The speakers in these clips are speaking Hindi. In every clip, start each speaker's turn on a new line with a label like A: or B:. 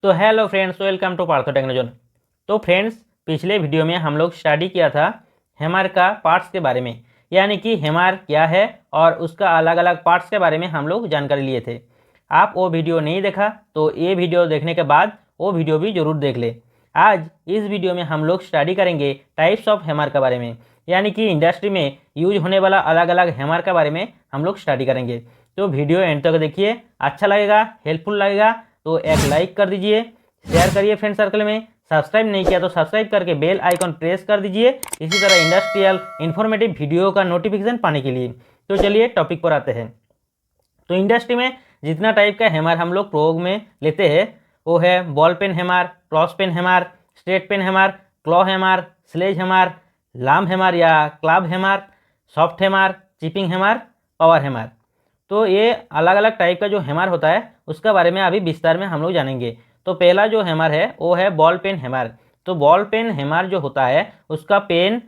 A: तो hello friends, welcome to Partho Technozone. तो फ्रेंड्स, पिछले वीडियो में हम लोग स्टडी किया था हैमर का पार्ट्स के बारे में, यानी कि हैमर क्या है और उसका अलग अलग पार्ट्स के बारे में हम लोग जानकारी लिए थे। आप वो वीडियो नहीं देखा तो ये वीडियो देखने के बाद वो वीडियो भी ज़रूर देख ले। आज इस वीडियो में हम लोग स्टडी करेंगे टाइप्स ऑफ हैमर के बारे में, यानी कि इंडस्ट्री में यूज होने वाला अलग अलग हैमर के बारे में हम लोग स्टडी करेंगे। तो वीडियो एंड तक देखिए, अच्छा लगेगा, हेल्पफुल लगेगा तो एक लाइक कर दीजिए, शेयर करिए फ्रेंड सर्कल में। सब्सक्राइब नहीं किया तो सब्सक्राइब करके बेल आइकन प्रेस कर दीजिए, इसी तरह इंडस्ट्रियल इन्फॉर्मेटिव वीडियो का नोटिफिकेशन पाने के लिए। तो चलिए टॉपिक पर आते हैं। तो इंडस्ट्री में जितना टाइप का हैमर हम लोग प्रयोग में लेते हैं वो है ball peen hammer, cross peen hammer, straight peen hammer, claw hammer, sledge hammer, lump hammer या club hammer, soft hammer, chipping hammer, power hammer. तो ये अलग अलग टाइप का जो हैमर होता है उसका बारे में अभी विस्तार में हम लोग जानेंगे। तो पहला जो हैमर है वो है बॉल पेन हैमर। तो बॉल पेन हैमर जो होता है उसका पेन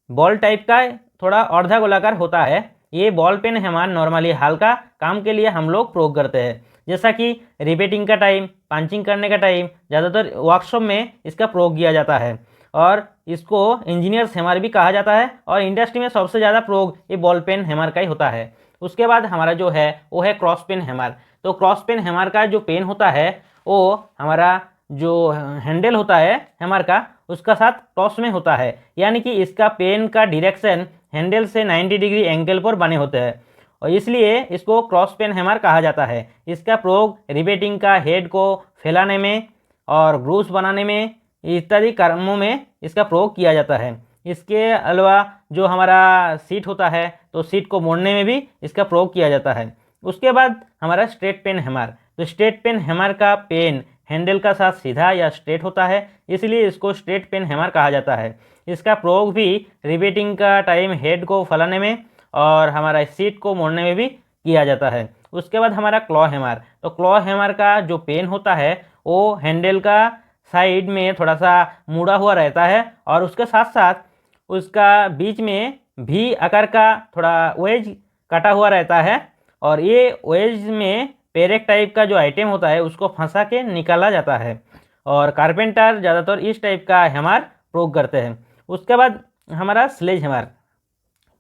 A: बॉल टाइप का थोड़ा अर्धा गोलाकार होता है। ये बॉल पेन हैमर नॉर्मली हल्का काम के लिए हम लोग प्रयोग करते हैं, जैसा कि रिपेटिंग का टाइम, पंचिंग करने का टाइम ज़्यादातर वर्कशॉप में इसका प्रयोग किया जाता है और इसको इंजीनियर्स हैमर भी कहा जाता है। और इंडस्ट्री में सबसे ज़्यादा प्रयोग ये बॉल पेन हैमर का ही होता है। उसके बाद हमारा जो है वो है क्रॉस पेन हैमर। तो क्रॉस पेन हैमर का जो पेन होता है वो हमारा जो हैंडल होता है हैमर का उसका साथ क्रॉस में होता है, यानी कि इसका पेन का डायरेक्शन हैंडल से 90 डिग्री एंगल पर बने होते हैं और इसलिए इसको क्रॉस पेन हैमर कहा जाता है। इसका प्रयोग रिवेटिंग का हेड को फैलाने में और ग्रूव्स बनाने में इत्यादि कामों में इसका प्रयोग किया जाता है। इसके अलावा जो हमारा सीट होता है तो सीट को मोड़ने में भी इसका प्रयोग किया जाता है। उसके बाद हमारा स्ट्रेट पेन हैमर। तो स्ट्रेट पेन हैमर का पेन हैंडल का साथ सीधा या स्ट्रेट होता है, इसलिए इसको स्ट्रेट पेन हैमर कहा जाता है। इसका प्रयोग भी रिवेटिंग का टाइम हेड को फैलाने में और हमारा सीट को मोड़ने में भी किया जाता है। उसके बाद हमारा क्लॉ हैमर। तो क्लॉ हैमर का जो पेन होता है वो हैंडल का साइड में थोड़ा सा मुड़ा हुआ रहता है और उसके साथ साथ उसका बीच में भी आकार का थोड़ा वेज कटा हुआ रहता है और ये वेज में पेरेक टाइप का जो आइटम होता है उसको फंसा के निकाला जाता है और कारपेंटर ज़्यादातर इस टाइप का हैमर प्रयोग करते हैं। उसके बाद हमारा स्लेज हैमर।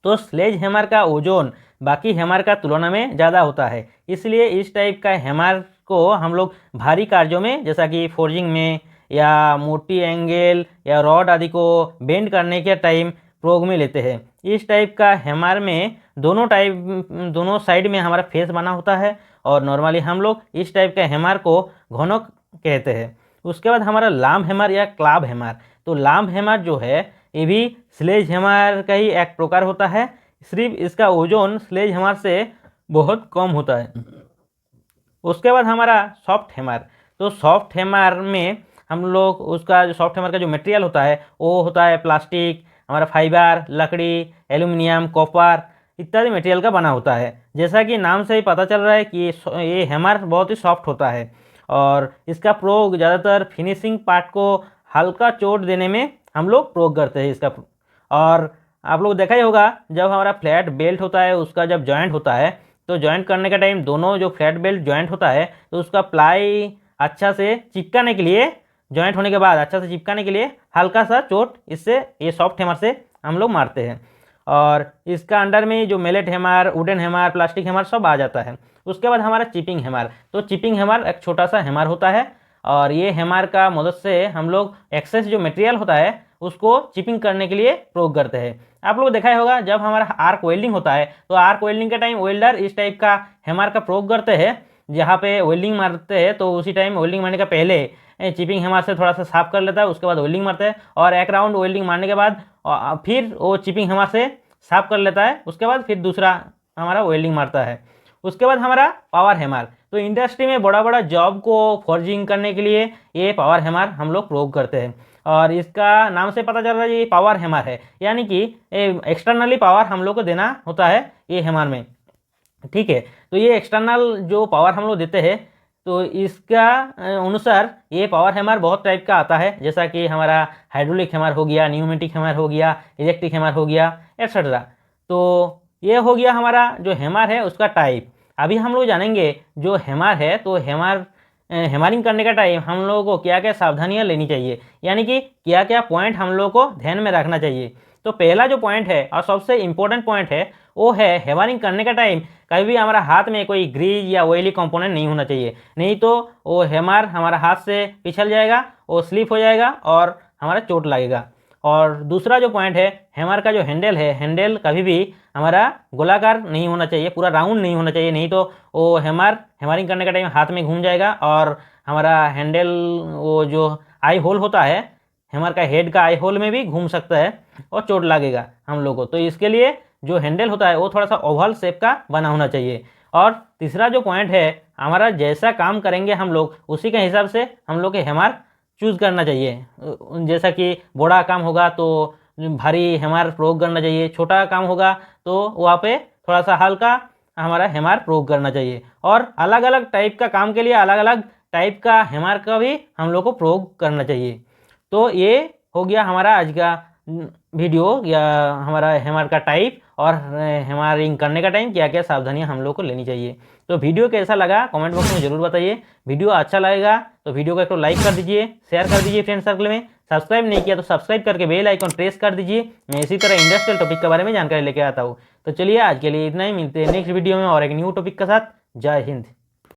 A: तो स्लेज हैमर का ओजन बाकी हैमर का तुलना में ज़्यादा होता है, इसलिए इस टाइप का हैमर को हम लोग भारी कार्यों में जैसा कि फोर्जिंग में या मोटी एंगल या रॉड आदि को बेंड करने के टाइम प्रयोग में लेते हैं। इस टाइप का हैमर में दोनों साइड में हमारा फेस बना होता है और नॉर्मली हम लोग इस टाइप का हैमर को घनक कहते हैं। उसके बाद हमारा लाम हैमर या क्लाब हैमर। तो लाम हैमर जो है ये भी स्लेज हैमर का ही एक प्रकार होता है, सिर्फ इसका ओजन स्लेज हैमर से बहुत कम होता है। उसके बाद हमारा सॉफ्ट हैमर। तो सॉफ्ट हैमर में हम लोग उसका जो सॉफ्ट हैमर का जो मटेरियल होता है वो होता है प्लास्टिक, हमारा फाइबर, लकड़ी, एल्यूमिनियम, कॉपर इत्यादि मटेरियल का बना होता है। जैसा कि नाम से ही पता चल रहा है कि ये हैमर बहुत ही सॉफ्ट होता है और इसका प्रयोग ज़्यादातर फिनिशिंग पार्ट को हल्का चोट देने में हम लोग प्रयोग करते हैं इसका। और आप लोग देखा ही होगा जब हमारा फ्लैट बेल्ट होता है उसका जब जॉइंट होता है तो जॉइंट करने का टाइम दोनों जो फ्लैट बेल्ट जॉइंट होता है तो उसका प्लाई अच्छा से चिपकाने के लिए, जॉइंट होने के बाद अच्छा से चिपकाने के लिए हल्का सा चोट इससे ये सॉफ्ट हैमर से हम लोग मारते हैं। और इसका अंडर में जो mallet hammer, wooden hammer, plastic hammer सब आ जाता है। उसके बाद हमारा चिपिंग हैमर। तो चिपिंग हैमर एक छोटा सा हैमर होता है और ये हैमर का मदद से हम लोग एक्सेस जो मटेरियल होता है उसको चिपिंग करने के लिए प्रयोग करते हैं। आप लोग देखा ही होगा जब हमारा आर्क वेल्डिंग होता है तो आर्क वेल्डिंग के टाइम वेल्डर इस टाइप का हैमर का प्रयोग करते हैं, जहाँ पे वेल्डिंग मारते हैं तो उसी टाइम वेल्डिंग मारने का पहले चिपिंग हैमर से थोड़ा सा साफ कर लेता है, उसके बाद वेल्डिंग मारता है और एक राउंड वेल्डिंग मारने के बाद फिर वो चिपिंग हैमर से साफ कर लेता है, उसके बाद फिर दूसरा हमारा वेल्डिंग मारता है। उसके बाद हमारा पावर हैमर। तो इंडस्ट्री में बड़ा बड़ा जॉब को फोर्जिंग करने के लिए ये पावर हैमर हम लोग प्रयोग करते हैं और इसका नाम से पता चल रहा है ये पावर हैमर है, यानी कि एक्सटर्नली पावर हम लोग को देना होता है ये हैमर में। ठीक है, तो ये एक्सटर्नल जो पावर हम लोग देते हैं तो इसका अनुसार ये पावर हैमर बहुत टाइप का आता है, जैसा कि हमारा हाइड्रोलिक हैमर हो गया, न्यूमेटिक हैमर हो गया, इलेक्ट्रिक हैमर हो गया, एक्सेट्रा। तो ये हो गया हमारा जो हैमर है उसका टाइप। अभी हम लोग जानेंगे जो हैमर है। तो हैमर हैमरिंग करने का टाइम हम लोगों को क्या क्या सावधानियां लेनी चाहिए, यानी कि क्या क्या पॉइंट हम लोगों को ध्यान में रखना चाहिए। तो पहला जो पॉइंट है और सबसे इम्पोर्टेंट पॉइंट है वो है हैमरिंग करने का टाइम कभी भी हमारा हाथ में कोई ग्रीज या ऑयली कंपोनेंट नहीं होना चाहिए, नहीं तो वो हैमर हमारा हाथ से पिछल जाएगा, वो स्लिप हो जाएगा और हमारा चोट लगेगा। और दूसरा जो पॉइंट है, हैमर का जो हैंडल है, हैंडल कभी भी हमारा गोलाकार नहीं होना चाहिए, पूरा राउंड नहीं होना चाहिए, नहीं तो वो हैमरिंग करने का टाइम हाथ में घूम जाएगा और हमारा हैंडल वो जो आई होल होता है, हैमर का हेड का आई होल में भी घूम सकता है और चोट लगेगा हम लोग को। तो इसके लिए जो हैंडल होता है वो थोड़ा सा ओवल शेप का बना होना चाहिए। और तीसरा जो पॉइंट है, हमारा जैसा काम करेंगे हम लोग उसी के हिसाब से हम लोग के हैमर चूज़ करना चाहिए। जैसा कि बड़ा काम होगा तो भारी हैमर प्रयोग करना चाहिए, छोटा काम होगा तो वहाँ पे थोड़ा सा हल्का हमारा हैमर प्रयोग करना चाहिए। और अलग अलग टाइप का काम के लिए अलग अलग टाइप का हैमर का भी हम लोग को प्रयोग करना चाहिए। तो ये हो गया हमारा आज का वीडियो, या हमारा हैमर का टाइप और हैमरिंग करने का टाइम क्या क्या सावधानियां हम लोग को लेनी चाहिए। तो वीडियो कैसा लगा कमेंट बॉक्स में ज़रूर बताइए। वीडियो अच्छा लगेगा तो वीडियो को एक तो लाइक कर दीजिए, शेयर कर दीजिए फ्रेंड सर्कल में, सब्सक्राइब नहीं किया तो सब्सक्राइब करके बेल आइकन प्रेस कर दीजिए। मैं इसी तरह इंडस्ट्रियल टॉपिक के बारे में जानकारी लेके आता हूँ। तो चलिए आज के लिए इतना ही, मिलते हैं नेक्स्ट वीडियो में और एक न्यू टॉपिक के साथ। जय हिंद।